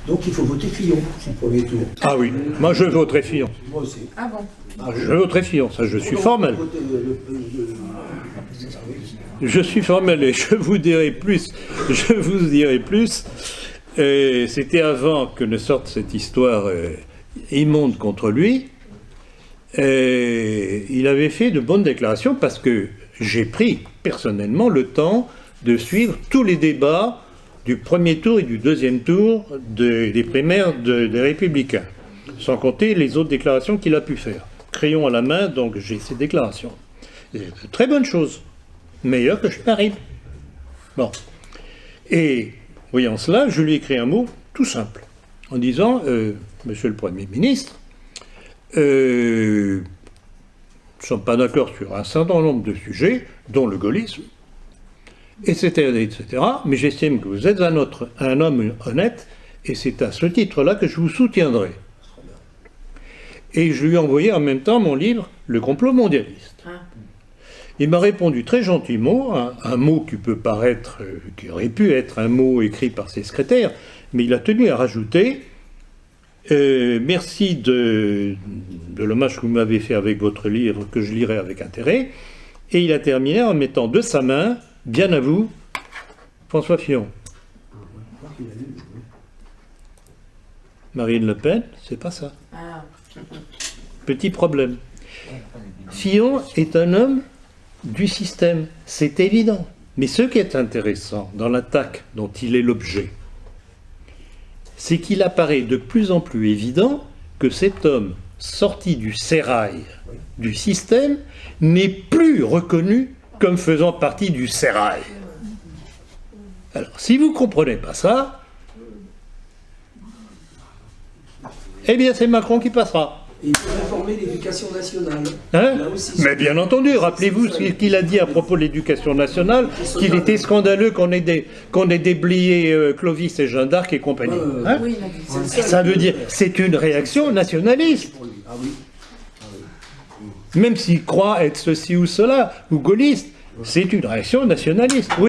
Donc il faut voter Fillon, c'est le premier tour. Ah oui, moi je voterai Fillon. Moi aussi. Ah bon? Je voterai Fillon, ça je suis formel. Je suis formel et je vous dirai plus. Je vous dirai plus. C'était avant que ne sorte cette histoire immonde contre lui. Il avait fait de bonnes déclarations parce que j'ai pris personnellement le temps de suivre tous les débats du premier tour et du deuxième tour des primaires des Républicains, sans compter les autres déclarations qu'il a pu faire. Crayon à la main, donc j'ai ces déclarations. Et de très bonnes choses, meilleures que je n'arrive. Bon. Et voyant cela, je lui ai écrit un mot tout simple, en disant, Monsieur le Premier ministre, nous ne sommes pas d'accord sur un certain nombre de sujets, dont le gaullisme, etc., mais j'estime que vous êtes un homme honnête, et c'est à ce titre-là que je vous soutiendrai. Et je lui ai envoyé en même temps mon livre, Le complot mondialiste. Il m'a répondu très gentiment, un mot qui peut paraître, qui aurait pu être un mot écrit par ses secrétaires, mais il a tenu à rajouter merci de l'hommage que vous m'avez fait avec votre livre, que je lirai avec intérêt. Et il a terminé en mettant de sa main, bien à vous, François Fillon. Marine Le Pen, c'est pas ça. Petit problème. Fillon est un homme du système, c'est évident. Mais ce qui est intéressant dans l'attaque dont il est l'objet, c'est qu'il apparaît de plus en plus évident que cet homme sorti du sérail du système n'est plus reconnu comme faisant partie du sérail. Alors, si vous ne comprenez pas ça, eh bien c'est Macron qui passera. Et il faut réformer l'éducation nationale. Hein? Là aussi, mais bien entendu, rappelez-vous ce qu'il a dit à propos de l'éducation nationale, qu'il était scandaleux qu'on ait déblayé Clovis et Jeanne d'Arc et compagnie. Hein? Oui, Ça veut dire, c'est une réaction nationaliste. Ah oui. Même s'il croit être ceci ou cela, ou gaulliste, c'est une réaction nationaliste. Oui.